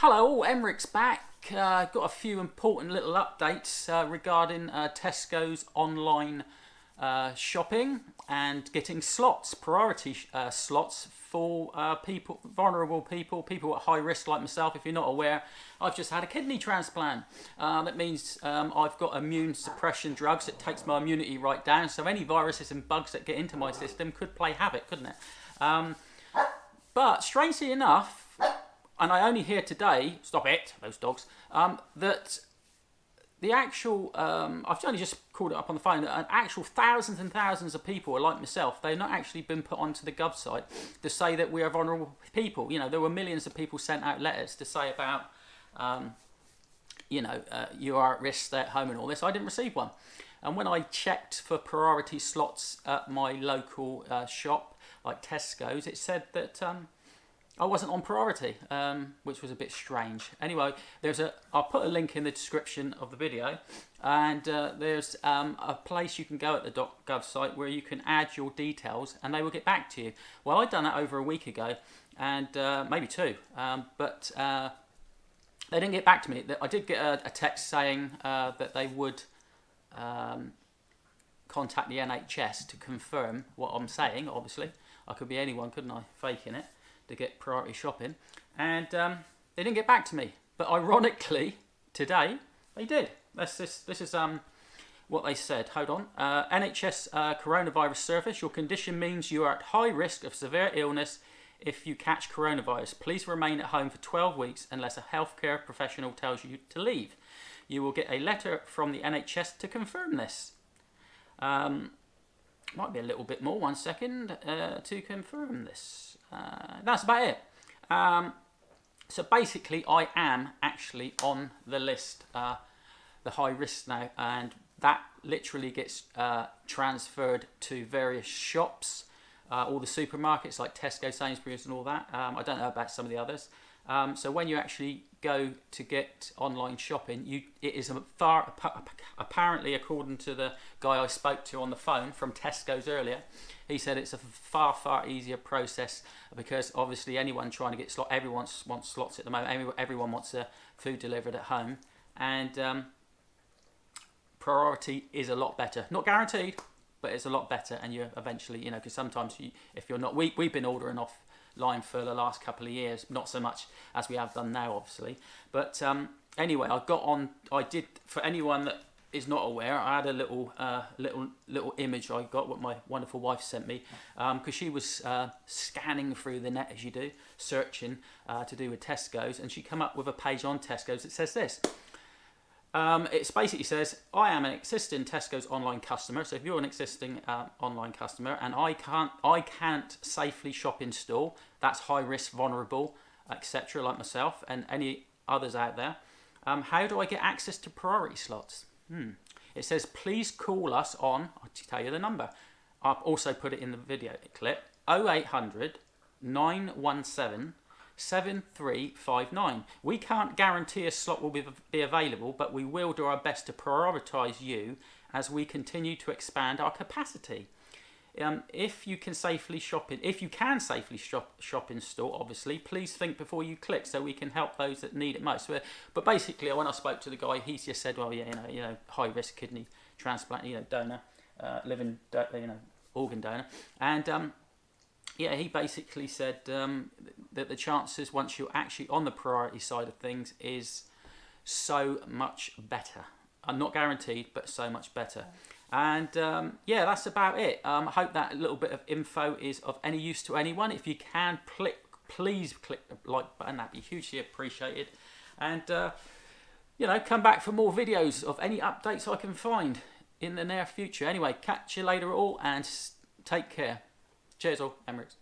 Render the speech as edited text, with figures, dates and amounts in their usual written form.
Hello all, Emmerich's back. Got a few important little updates regarding Tesco's online shopping and getting slots, priority slots for people, vulnerable people, people at high risk like myself. If you're not aware, I've just had a kidney transplant. That means I've got immune suppression drugs that takes my immunity right down, so any viruses and bugs that get into my system could play havoc, couldn't it? But strangely enough, and I only hear today, stop it, those dogs, that the actual, I've only just called it up on the phone, that actual thousands and thousands of people are like myself. They've not actually been put onto the Gov site to say that we are vulnerable people. You know, there were millions of people sent out letters to say about, you are at risk, stay at home and all this. I didn't receive one. And when I checked for priority slots at my local shop, like Tesco's, it said that I wasn't on priority, which was a bit strange. Anyway, I'll put a link in the description of the video, and there's a place you can go at the .gov site where you can add your details and they will get back to you. Well, I'd done that over a week ago, and maybe two, but they didn't get back to me. I did get a text saying that they would contact the NHS to confirm what I'm saying. Obviously, I could be anyone, couldn't I, faking it to get priority shopping, and they didn't get back to me. But ironically, today they did. This is what they said. Hold on. NHS coronavirus service. Your condition means you are at high risk of severe illness if you catch coronavirus. Please remain at home for 12 weeks unless a healthcare professional tells you to leave. You will get a letter from the NHS to confirm this. Might be a little bit more. 1 second to confirm this. That's about it. So basically, I am actually on the list, the high risk now, and that literally gets transferred to various shops, all the supermarkets like Tesco, Sainsbury's, and all that. I don't know about some of the others. So when you actually go to get online shopping, it is apparently, according to the guy I spoke to on the phone from Tesco's earlier, he said it's a far easier process because obviously anyone trying to get slots, everyone wants slots at the moment. Everyone wants food delivered at home, and priority is a lot better. Not guaranteed, but it's a lot better. And you eventually, because sometimes if you're not, we've been ordering offline for the last couple of years, not so much as we have done now, obviously. But anyway, I did, for anyone that is not aware, I had a little image I got, what my wonderful wife sent me, because she was scanning through the net, as you do, searching to do with Tesco's, and she come up with a page on Tesco's that says this. It basically says, I am an existing Tesco's online customer. So if you're an existing online customer and I can't safely shop in store, that's high risk, vulnerable, etc., like myself and any others out there. How do I get access to priority slots? It says, please call us on, I'll tell you the number. I've also put it in the video clip, 0800 917 7359. We can't guarantee a slot will be available, but we will do our best to prioritise you as we continue to expand our capacity. If you can safely shop in store, obviously, please think before you click so we can help those that need it most. But basically, when I spoke to the guy, he just said, well, yeah, high risk kidney transplant, donor, living, organ donor, and he basically said that the chances once you're actually on the priority side of things is so much better. Not guaranteed, but so much better. And that's about it. I hope that little bit of info is of any use to anyone. If you can, please click the like button. That'd be hugely appreciated. And come back for more videos of any updates I can find in the near future. Anyway, catch you later all, and take care. Cheers all, Emirates.